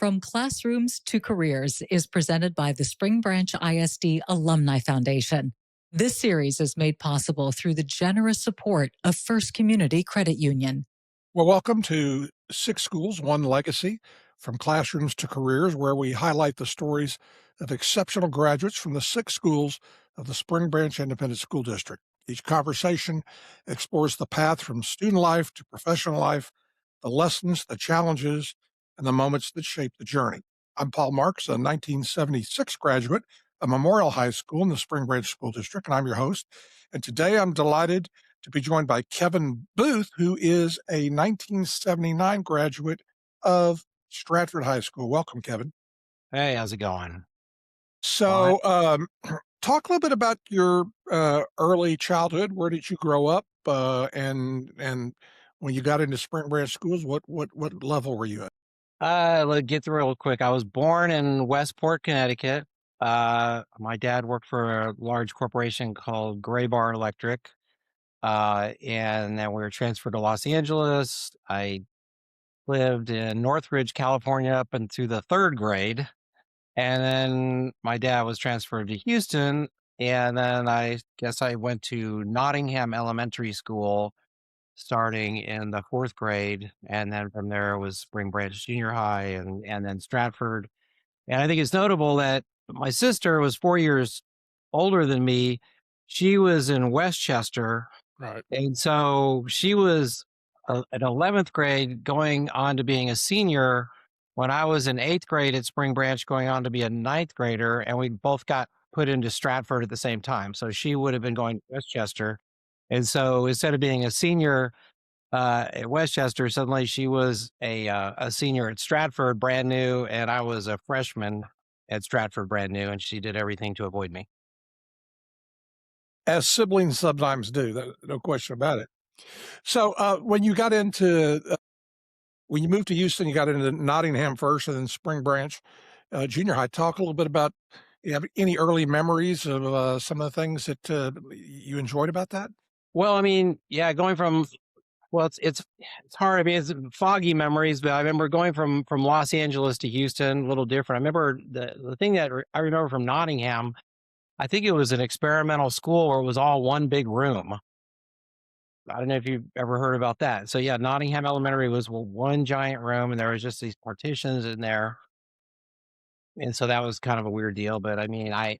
From Classrooms to Careers is presented by the Spring Branch ISD Alumni Foundation. This series is made possible through the generous support of First Community Credit Union. Well, welcome to Six Schools, One Legacy, from Classrooms to Careers, where we highlight the stories of exceptional graduates from the six schools of the Spring Branch Independent School District. Each conversation explores the path from student life to professional life, the lessons, the challenges, and the moments that shape the journey. I'm Paul Marks, a 1976 graduate of Memorial High School in the Spring Branch School District, and I'm your host. And today I'm delighted to be joined by Kevin Booth, who is a 1979 graduate of Stratford High School. Welcome, Kevin. Hey, how's it going? So, talk a little bit about your early childhood. Where did you grow up? And when you got into Spring Branch schools, what level were you at? Let's get through real quick. I was born in Westport, Connecticut. My dad worked for a large corporation called Gray Bar Electric. And then we were transferred to Los Angeles. I lived in Northridge, California up into the third grade. And then my dad was transferred to Houston. And then I guess I went to Nottingham Elementary School starting in the fourth grade. And then from there was Spring Branch Junior High and then Stratford. And I think it's notable that my sister was 4 years older than me. She was in Westchester. Right. And so she was at 11th grade going on to being a senior when I was in eighth grade at Spring Branch going on to be a ninth grader. And we both got put into Stratford at the same time. So she would have been going to Westchester. And so instead of being a senior at Westchester, suddenly she was a senior at Stratford, brand new. And I was a freshman at Stratford, brand new. And she did everything to avoid me. As siblings sometimes do, no question about it. So, when you got into when you moved to Houston, you got into Nottingham first, and then Spring Branch Junior High. Talk a little bit about, you have any early memories of some of the things that you enjoyed about that? Well, I mean, yeah, going from it's hard. I mean, it's foggy memories, but I remember going from Los Angeles to Houston, a little different. I remember the thing that I remember from Nottingham. I think it was an experimental school where it was all one big room. I don't know if you've ever heard about that. So yeah, Nottingham Elementary was one giant room, and there was just these partitions in there, and so that was kind of a weird deal. But I mean, I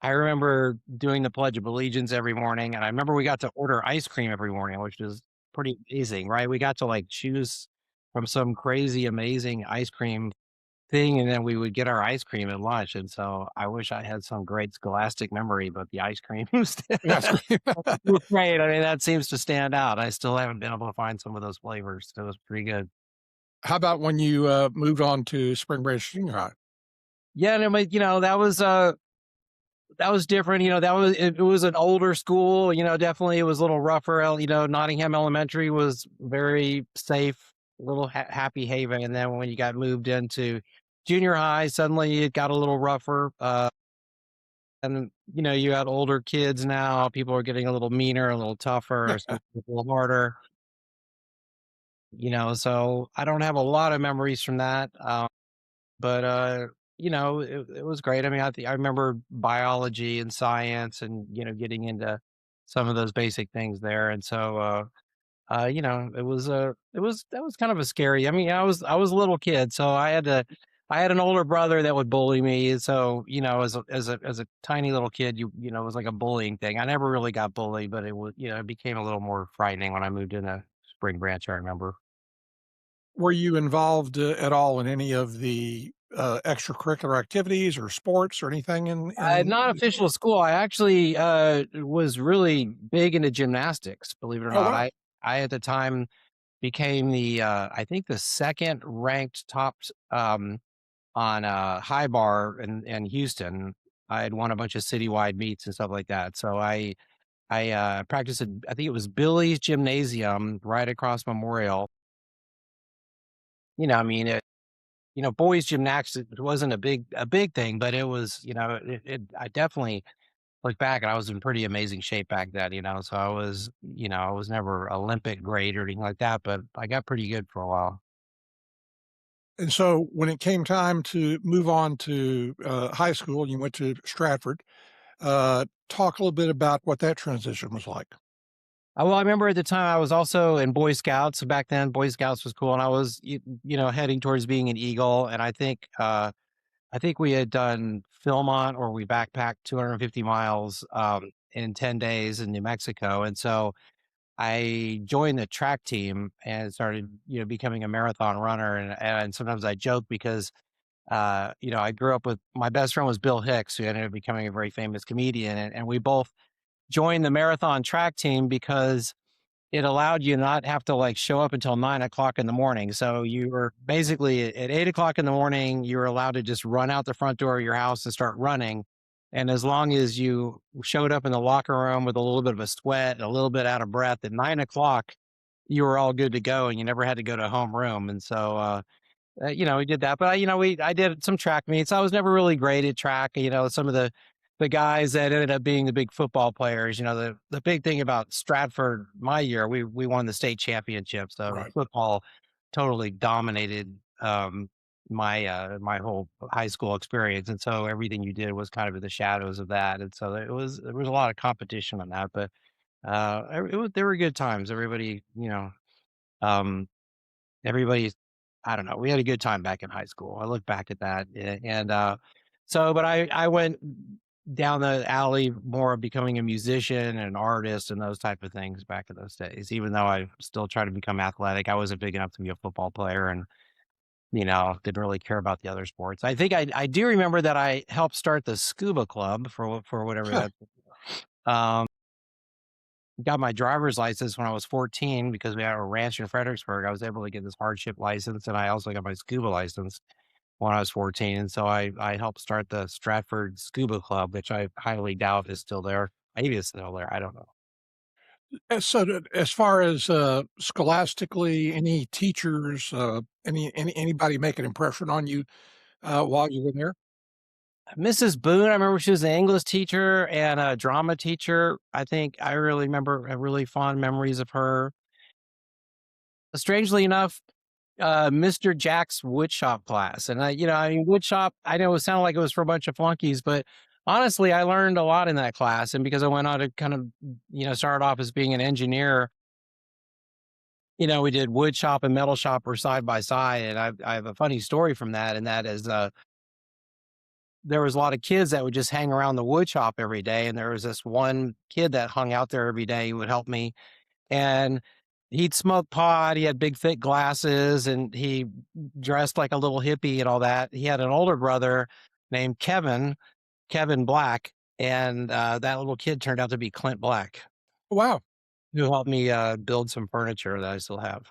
remember doing the Pledge of Allegiance every morning, and I remember we got to order ice cream every morning, which was pretty amazing, right? We got to like choose from some crazy, amazing ice cream thing, and then we would get our ice cream at lunch. And so I wish I had some great scholastic memory, but the ice cream was Yes. great. I mean, that seems to stand out. I still haven't been able to find some of those flavors. So it was pretty good. How about when you moved on to Spring Branch Junior High? Yeah, and that was different. It was an older school. Definitely it was a little rougher. Nottingham Elementary was very safe, little happy haven. And then when you got moved into junior high, suddenly it got a little rougher. And you had older kids now. People are getting a little meaner, a little tougher, a little harder. So I don't have a lot of memories from that. But it was great. I mean, I remember biology and science and, getting into some of those basic things there. And so, that was kind of a scary, I mean, I was a little kid, so I had an older brother that would bully me. And so, as a tiny little kid, it was like a bullying thing. I never really got bullied, but it became a little more frightening when I moved into Spring Branch, I remember. Were you involved at all in any of the extracurricular activities or sports or anything Not official school. I actually was really big into gymnastics, believe it or Oh, not. wow. I at the time became I think the second ranked top on high bar in Houston. I had won a bunch of citywide meets and stuff like that. So I practiced at, I think it was Billy's Gymnasium right across Memorial. I mean, boys gymnastics wasn't a big thing, but it was, I definitely look back and I was in pretty amazing shape back then, so I was never Olympic grade or anything like that, but I got pretty good for a while. And so when it came time to move on to high school, you went to Stratford. Talk a little bit about what that transition was like. Well, I remember at the time I was also in Boy Scouts. So back then, Boy Scouts was cool, and I was, heading towards being an Eagle. And I think we had done Philmont, or we backpacked 250 miles in 10 days in New Mexico. And so I joined the track team and started, becoming a marathon runner. And sometimes I joke because, I grew up with my best friend was Bill Hicks, who ended up becoming a very famous comedian. And we both joined the marathon track team because it allowed you not have to like show up until 9 o'clock in the morning. So you were basically at 8 o'clock in the morning, you were allowed to just run out the front door of your house and start running. And as long as you showed up in the locker room with a little bit of a sweat and a little bit out of breath at 9 o'clock, you were all good to go and you never had to go to homeroom. And so, we did that, but I did some track meets. I was never really great at track. Some of the guys that ended up being the big football players. The big thing about Stratford my year, we won the state championship. So Right. football totally dominated my whole high school experience, and so everything you did was kind of in the shadows of that. And so there was a lot of competition on that, but there were good times. Um, Everybody's I don't know, we had a good time back in high school. I look back at that, but I went down the alley more of becoming a musician and an artist and those type of things back in those days. Even though I still try to become athletic, I wasn't big enough to be a football player and, didn't really care about the other sports. I think I do remember that I helped start the scuba club for whatever that um got my driver's license when I was 14 because we had a ranch in Fredericksburg. I was able to get this hardship license, and I also got my scuba license when I was 14. And so I helped start the Stratford Scuba Club, which I highly doubt is still there. Maybe it's still there. I don't know. As far as scholastically, any teachers, anybody make an impression on you while you were there? Mrs. Boone, I remember she was an English teacher and a drama teacher. I think I really remember really fond memories of her. Strangely enough, Mr. Jack's woodshop class. And woodshop, I know it sounded like it was for a bunch of flunkies, but honestly, I learned a lot in that class. And because I went on to kind of, start off as being an engineer, we did wood shop and metal shop were side by side. And I have a funny story from that. And that is, there was a lot of kids that would just hang around the wood shop every day. And there was this one kid that hung out there every day who would help me, and he'd smoke pot. He had big, thick glasses, and he dressed like a little hippie and all that. He had an older brother named Kevin Black, and that little kid turned out to be Clint Black, Wow, who helped me build some furniture that I still have.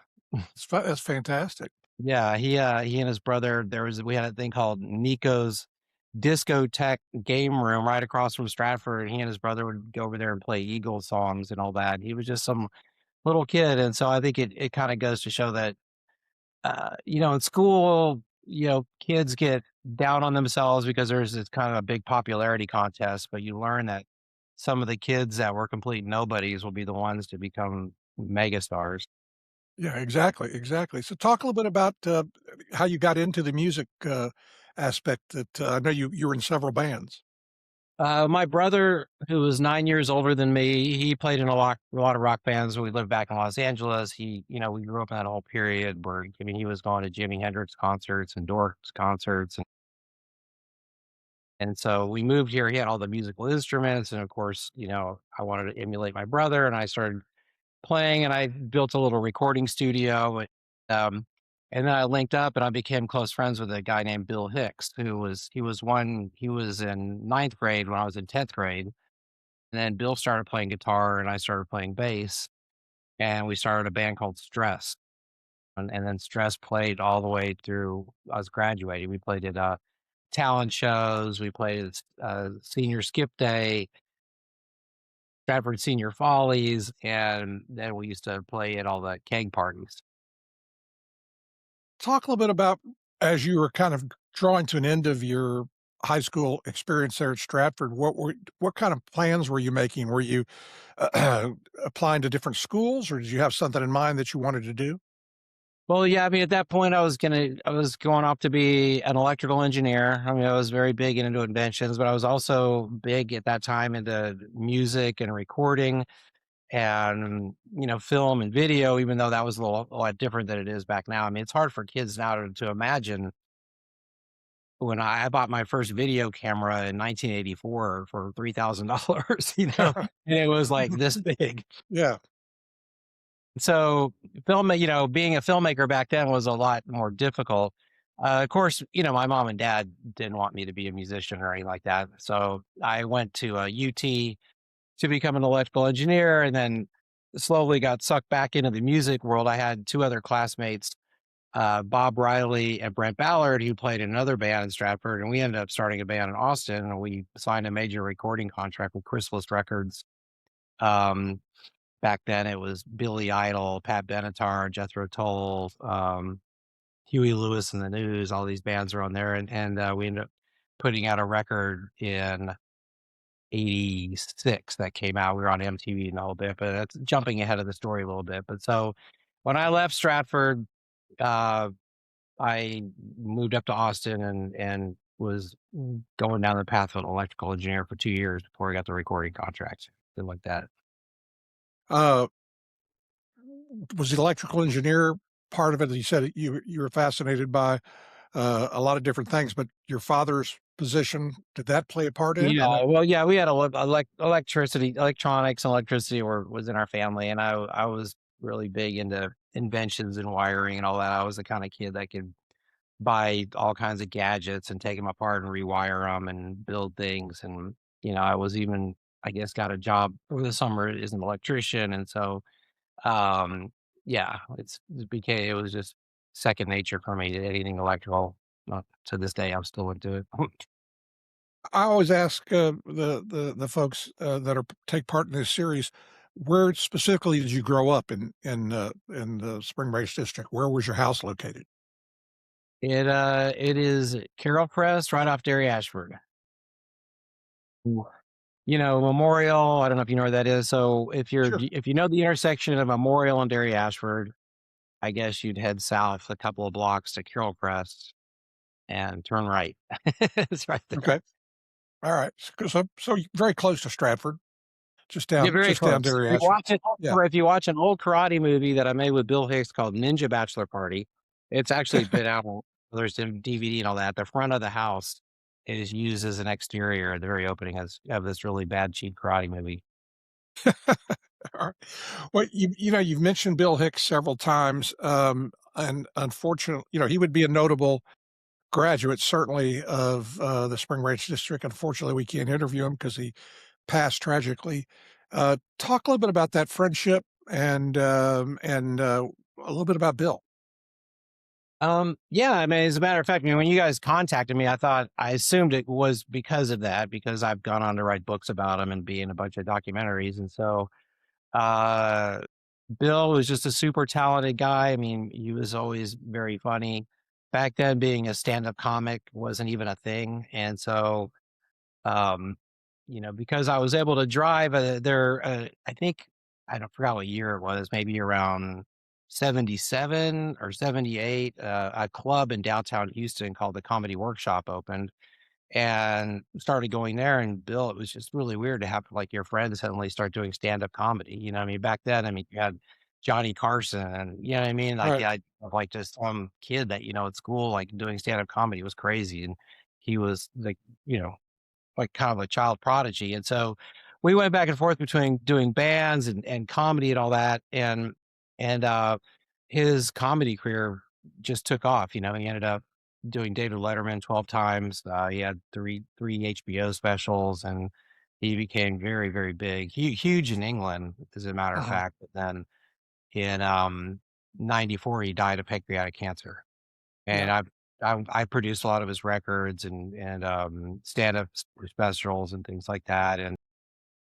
that's fantastic. Yeah, he and his brother. We had a thing called Nico's discotheque game room right across from Stratford. And he and his brother would go over there and play Eagle songs and all that. He was just some little kid. And so I think it kind of goes to show that, in school, kids get down on themselves because there's this kind of a big popularity contest, but you learn that some of the kids that were complete nobodies will be the ones to become mega stars. Yeah, exactly, exactly. So talk a little bit about how you got into the music aspect. That I know you were in several bands. My brother, who was 9 years older than me, he played in a lot of rock bands when we lived back in Los Angeles. We grew up in that whole period where, he was going to Jimi Hendrix concerts and Dorks concerts. And so we moved here. He had all the musical instruments. And of course, I wanted to emulate my brother, and I started playing, and I built a little recording studio. Um, and then I linked up and I became close friends with a guy named Bill Hicks, he was in ninth grade when I was in 10th grade. And then Bill started playing guitar and I started playing bass. And we started a band called Stress. And then Stress played all the way through us graduating. We played at talent shows, we played at senior skip day, Stratford Senior Follies, and then we used to play at all the keg parties. Talk a little bit about as you were kind of drawing to an end of your high school experience there at Stratford. What kind of plans were you making? Were you applying to different schools, or did you have something in mind that you wanted to do? Well, yeah, I mean, at that point, I was going off to be an electrical engineer. I mean, I was very big into inventions, but I was also big at that time into music and recording and, film and video, even though that was a lot different than it is back now. I mean, it's hard for kids now to imagine when I bought my first video camera in 1984 for $3,000, and it was like this big. Yeah. So being a filmmaker back then was a lot more difficult. Of course, my mom and dad didn't want me to be a musician or anything like that. So I went to UT to become an electrical engineer and then slowly got sucked back into the music world. I had two other classmates, Bob Reilly and Brent Ballard, who played in another band in Stratford. And we ended up starting a band in Austin and we signed a major recording contract with Chrysalis Records. Um, Back then it was Billy Idol, Pat Benatar, Jethro Tull, Huey Lewis and the News. All these bands are on there, and we ended up putting out a record in '86 that came out. We were on MTV and a whole bit, but that's jumping ahead of the story a little bit. But so when I left Stratford, uh, I moved up to Austin and was going down the path of an electrical engineer for 2 years before I got the recording contract, something like that. Uh, was the electrical engineer part of it? You said you were fascinated by a lot of different things, but your father's position, did that play a part in it or Yeah, not? well, yeah, we had electricity, electronics, and electricity was in our family, and I was really big into inventions and wiring and all that. I was the kind of kid that could buy all kinds of gadgets and take them apart and rewire them and build things. And I was even, I guess, got a job over the summer as an electrician, and so um, yeah, it was just second nature for me. Anything electrical, to this day, I'm still into it. I always ask the folks that are take part in this series, where specifically did you grow up in the Spring Branch district? Where was your house located? It is Carroll Crest, right off Dairy Ashford. Ooh. Memorial, I don't know if you know where that is. So Sure. if you know the intersection of Memorial and Dairy Ashford, I guess you'd head south a couple of blocks to Carroll Crest and turn right. It's right there. Okay. All right. So you're very close to Stratford, You're very just down close. Dairy Ashford. Yeah. If you watch an old karate movie that I made with Bill Hicks called Ninja Bachelor Party, it's actually been out. There's some DVD and all that. The front of the house is used as an exterior at the very opening of this really bad cheap karate movie. All right. Well, you've mentioned Bill Hicks several times, and unfortunately, he would be a notable graduate, certainly of the Spring Branch district. Unfortunately, we can't interview him because he passed tragically. Talk a little bit about that friendship and a little bit about Bill. Yeah, I mean, as a matter of fact, I mean, when you guys contacted me, I assumed it was because of that, because I've gone on to write books about him and be in a bunch of documentaries. And so, uh, Bill was just a super talented guy. I mean, he was always very funny. Back then, being a stand-up comic wasn't even a thing. And so, um, because I was able to drive I think, I don't forgot what year it was, maybe around 77 or 78, a club in downtown Houston called the Comedy Workshop opened and started going there. And Bill, it was just really weird to have like your friends suddenly start doing stand-up comedy. I mean, back then, I mean, you had Johnny Carson and you know what I mean? All Like, right. yeah, like just some kid that, at school, like doing stand-up comedy was crazy. And he was like, you know, like kind of a child prodigy. And so we went back and forth between doing bands and comedy and all that. And his comedy career just took off. He ended up doing David Letterman 12 times. He had three HBO specials and he became very, very big, huge in England, as a matter of Uh-huh. fact. But then in '94, he died of pancreatic cancer. Yeah. And I produced a lot of his records and stand-up specials and things like that, and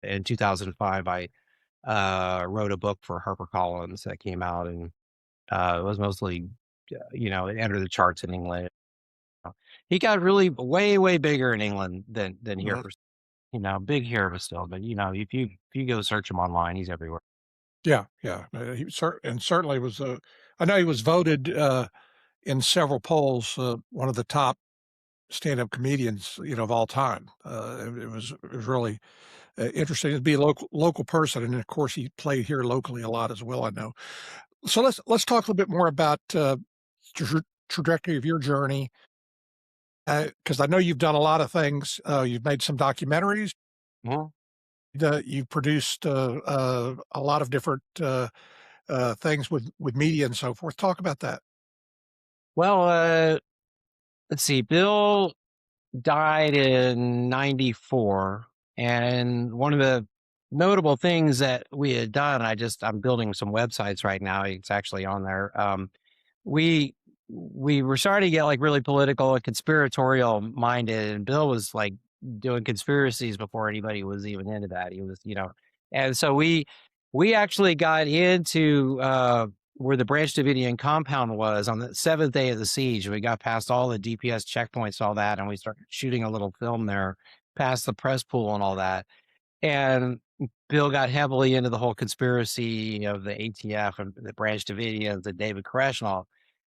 in 2005, I, wrote a book for HarperCollins that came out, and, it was mostly, it entered the charts in England. He got really way, way bigger in England than here Mhm. for big here, but still, but, if you go search him online, he's everywhere. Yeah, yeah. He certainly was I know he was voted in several polls one of the top stand-up comedians, of all time. It was really interesting to be a local person, and of course, he played here locally a lot as well, I know. So let's talk a little bit more about trajectory of your journey, because I know you've done a lot of things. You've made some documentaries. Mhm. You've produced a lot of different things with media and so forth. Talk about that. Well, let's see. Bill died in '94, and one of the notable things that we had done, I'm building some websites right now. It's actually on there. We we were starting to get like really political and conspiratorial minded, and Bill was like doing conspiracies before anybody was even into that. He was, and so we actually got into where the Branch Davidian compound was on the seventh day of the siege. We got past all the DPS checkpoints, all that, and we started shooting a little film there, past the press pool and all that. And Bill got heavily into the whole conspiracy of the ATF and the Branch Davidians and David Koresh and all.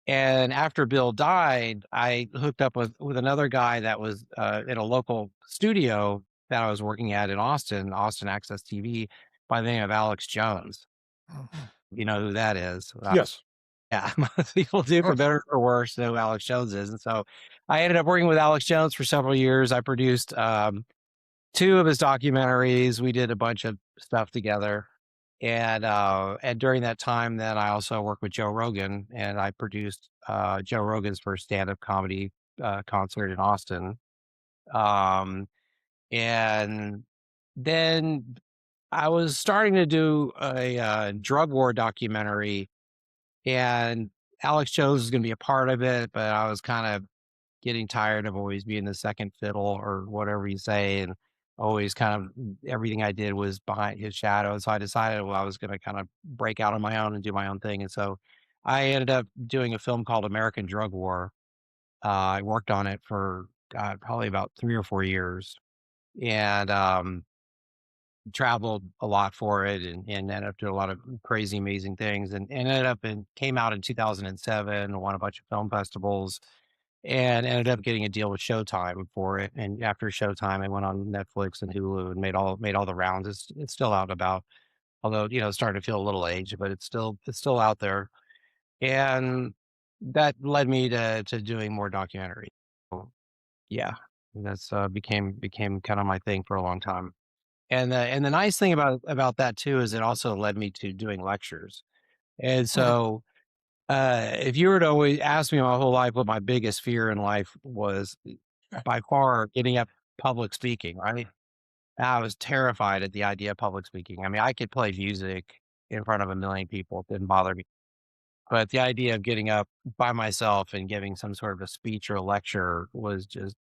And after Bill died, I hooked up with another guy that was in a local studio that I was working at in Austin Access TV, by the name of Alex Jones. Mhm. You know who that is? Yes. Yeah, most people do, for better or worse, know who Alex Jones is. And so I ended up working with Alex Jones for several years. I produced two of his documentaries. We did a bunch of stuff together. And during that time, then I also worked with Joe Rogan, and I produced Joe Rogan's first stand-up comedy concert in Austin. Um, and then I was starting to do a drug war documentary, and Alex Jones was going to be a part of it, but I was kind of getting tired of always being the second fiddle or whatever you say, and always kind of everything I did was behind his shadow. And so I decided, well, I was going to kind of break out on my own and do my own thing. And so I ended up doing a film called American Drug War. I worked on it for probably about 3 or 4 years, and traveled a lot for it, and ended up doing a lot of crazy, amazing things, and ended up and came out in 2007, won a bunch of film festivals, and ended up getting a deal with Showtime for it. And after Showtime, I went on Netflix and Hulu and made all the rounds. It's still out and about, although it's starting to feel a little aged, but it's still out there. And that led me to doing more documentary. So, yeah, that's became kind of my thing for a long time. And the nice thing about that too is it also led me to doing lectures. And Mhm. so if you were to always ask me my whole life what my biggest fear in life was, by far getting up public speaking, right? I was terrified at the idea of public speaking. I mean, I could play music in front of a million people, it didn't bother me. But the idea of getting up by myself and giving some sort of a speech or a lecture was just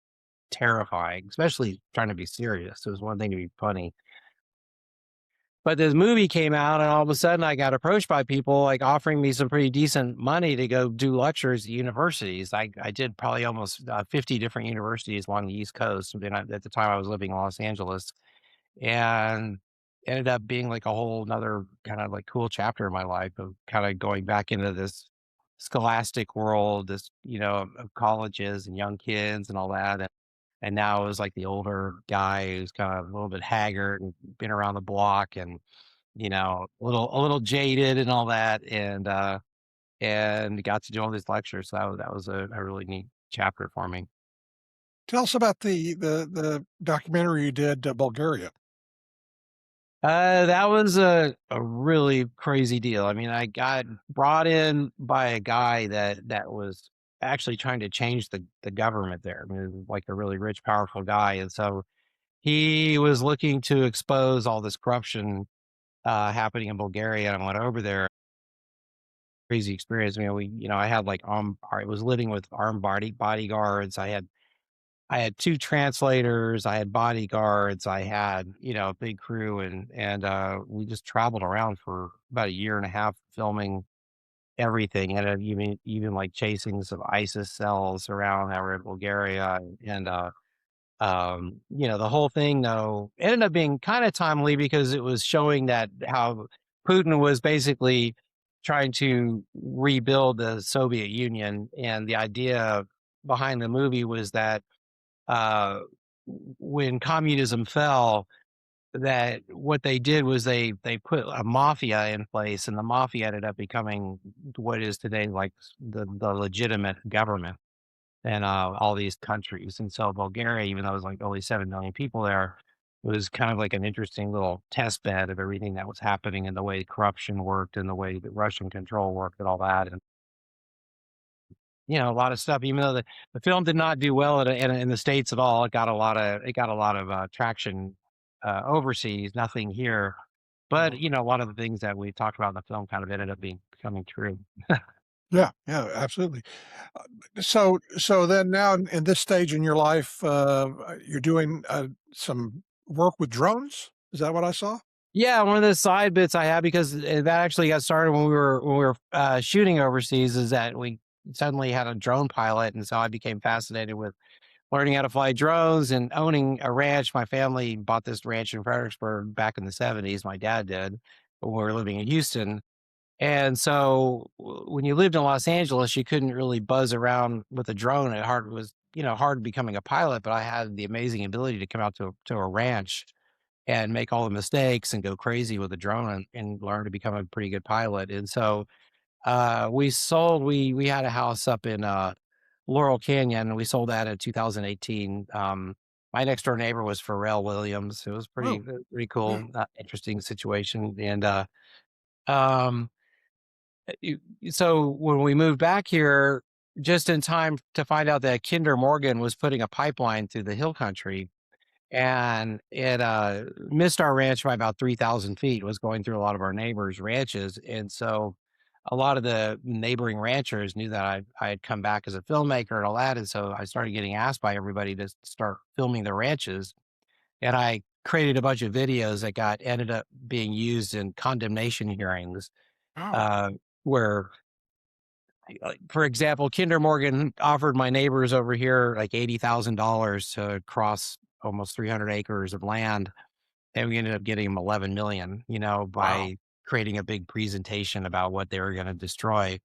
terrifying, especially trying to be serious. It was one thing to be funny. But this movie came out, and all of a sudden I got approached by people like offering me some pretty decent money to go do lectures at universities. I did probably almost 50 different universities along the East Coast. And at the time I was living in Los Angeles, and ended up being like a whole another kind of like cool chapter in my life of kind of going back into this scholastic world, this, of colleges and young kids and all that. And now it was like the older guy who's kind of a little bit haggard and been around the block, and a little jaded and all that, and got to do all these lectures. So that was a really neat chapter for me. Tell us about the documentary you did, Bulgaria. That was a really crazy deal. I mean, I got brought in by a guy that was actually trying to change the government there. I mean, it was like a really rich, powerful guy, and so he was looking to expose all this corruption happening in Bulgaria. And I went over there. Crazy experience. I had like I was living with armed bodyguards. I had two translators. I had bodyguards. I had a big crew, and we just traveled around for about a year and a half filming everything, and even like chasing some ISIS cells around that were in Bulgaria, and the whole thing though ended up being kind of timely because it was showing that how Putin was basically trying to rebuild the Soviet Union, and the idea behind the movie was that uh, when communism fell, that what they did was they put a mafia in place, and the mafia ended up becoming what is today like the legitimate government in all these countries. And so Bulgaria, even though it was like only 7 million people there, was kind of like an interesting little test bed of everything that was happening and the way corruption worked and the way that Russian control worked and all that. And a lot of stuff. Even though the film did not do well in the states at all, it got a lot of traction overseas. Nothing here, but a lot of the things that we talked about in the film kind of ended up becoming true. Yeah, yeah, absolutely. So then now in this stage in your life, you're doing some work with drones. Is that what I saw? Yeah, one of the side bits I had, because that actually got started when we were shooting overseas, is that we suddenly had a drone pilot, and so I became fascinated with learning how to fly drones and owning a ranch. My family bought this ranch in Fredericksburg back in the 70s. My dad did when we were living in Houston. And so when you lived in Los Angeles, you couldn't really buzz around with a drone. It was, hard becoming a pilot, but I had the amazing ability to come out to a ranch and make all the mistakes and go crazy with a drone, and learn to become a pretty good pilot. And so we had a house up in Laurel Canyon, and we sold that in 2018. My next door neighbor was Pharrell Williams. It was Oh, pretty yeah. cool, interesting situation. And um, you- so when we moved back here, just in time to find out that Kinder Morgan was putting a pipeline through the hill country, and it missed our ranch by about 3,000 feet. It was going through a lot of our neighbors' ranches, and so a lot of the neighboring ranchers knew that I had come back as a filmmaker and all that, and so I started getting asked by everybody to start filming their ranches, and I created a bunch of videos that got ended up being used in condemnation hearings, Oh, uh, where, like, for example, Kinder Morgan offered my neighbors over here like $80,000 to cross almost 300 acres of land, and we ended up getting them 11 million, wow. by creating a big presentation about what they were going to destroy.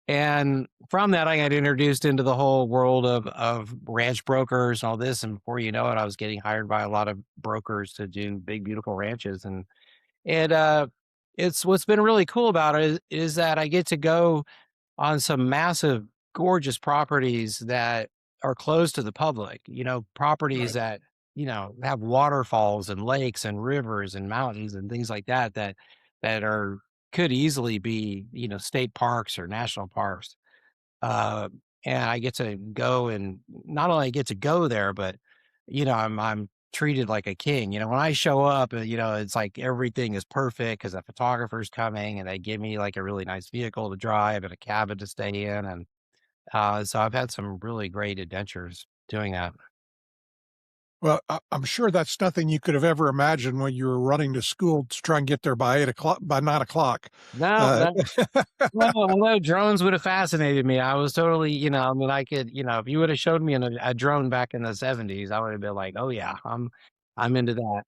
And from that, I got introduced into the whole world of ranch brokers and all this. And before you know it, I was getting hired by a lot of brokers to do big, beautiful ranches. And it's what's been really cool about it is that I get to go on some massive, gorgeous properties that are closed to the public, properties Right. that, have waterfalls and lakes and rivers and mountains and things like that are could easily be, state parks or national parks. Uh, and I get to go, and not only get to go there, but, I'm treated like a king. When I show up, it's like everything is perfect because the photographer's coming, and they give me like a really nice vehicle to drive and a cabin to stay in. And so I've had some really great adventures doing that. Well, I'm sure that's nothing you could have ever imagined when you were running to school to try and get there by 8 o'clock, by 9 o'clock. No, Uh, well, although drones would have fascinated me. I was totally, I mean, I could, if you would have showed me a drone back in the 70s, I would have been like, oh yeah, I'm into that.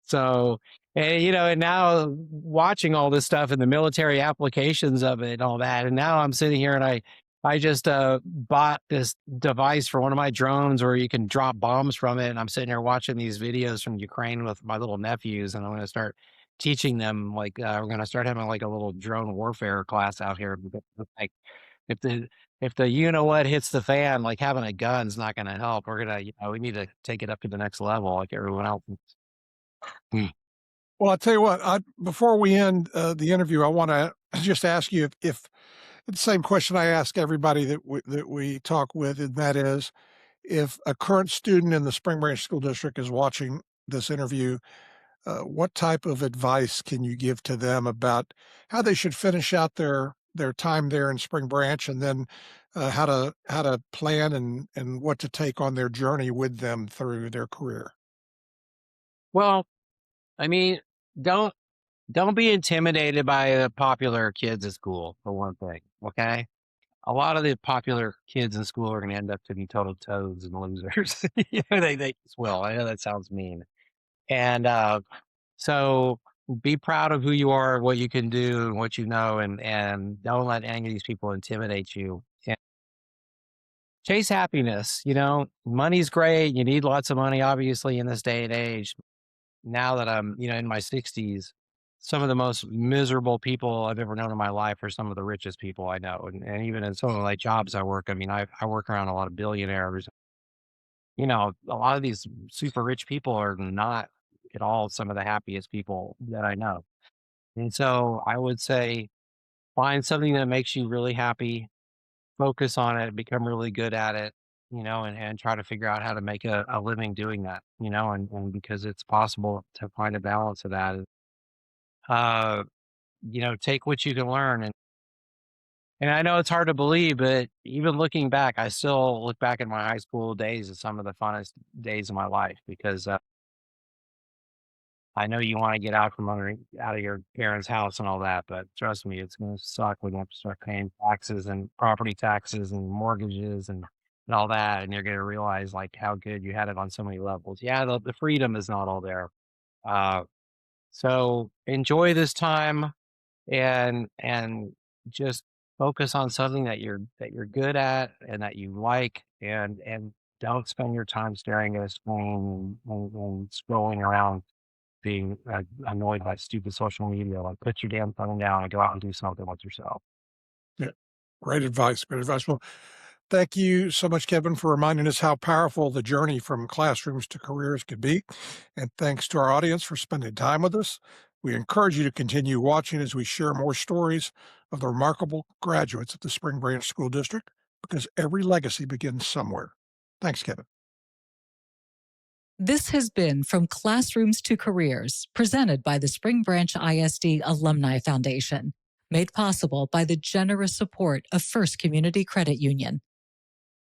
So, and now watching all this stuff and the military applications of it and all that, and now I'm sitting here and I just bought this device for one of my drones where you can drop bombs from it, and I'm sitting here watching these videos from Ukraine with my little nephews, and I'm going to start teaching them, like, we're going to start having like a little drone warfare class out here, because, like, if the you know what hits the fan, like having a gun's not going to help. We're gonna, we need to take it up to the next level, like everyone else. Mm. well, I'll tell you what, before we end the interview, I want to just ask you if the same question I ask everybody that we talk with, and that is, if a current student in the Spring Branch School District is watching this interview, what type of advice can you give to them about how they should finish out their time there in Spring Branch, and then how to plan and what to take on their journey with them through their career? Well, I mean, don't don't be intimidated by the popular kids at school, for one thing, okay? A lot of the popular kids in school are gonna end up to be total toads and losers. They just will. I know that sounds mean. And, so be proud of who you are, what you can do, and what you know, and don't let any of these people intimidate you. And chase happiness. Money's great. You need lots of money, obviously, in this day and age. Now that I'm, in my 60s, some of the most miserable people I've ever known in my life are some of the richest people I know. And even in some of my jobs I work, I work around a lot of billionaires. A lot of these super rich people are not at all some of the happiest people that I know. And so I would say find something that makes you really happy, focus on it, become really good at it, and try to figure out how to make a living doing that, and because it's possible to find a balance of that. Uh, take what you can learn. And I know it's hard to believe, but even looking back, I still look back at my high school days as some of the funnest days of my life because I know you want to get out of your parents' house and all that, but trust me, it's going to suck when you have to start paying taxes and property taxes and mortgages and all that, and you're going to realize like how good you had it on so many levels. Yeah, the freedom is not all there. Uh, so enjoy this time and just focus on something that you're good at and that you like, and don't spend your time staring at a screen and scrolling around being annoyed by stupid social media. Like, put your damn phone down and go out and do something with yourself. Yeah. Great advice. Great advice. Well, thank you so much, Kevin, for reminding us how powerful the journey from classrooms to careers could be. And thanks to our audience for spending time with us. We encourage you to continue watching as we share more stories of the remarkable graduates of the Spring Branch School District, because every legacy begins somewhere. Thanks, Kevin. This has been From Classrooms to Careers, presented by the Spring Branch ISD Alumni Foundation, made possible by the generous support of First Community Credit Union.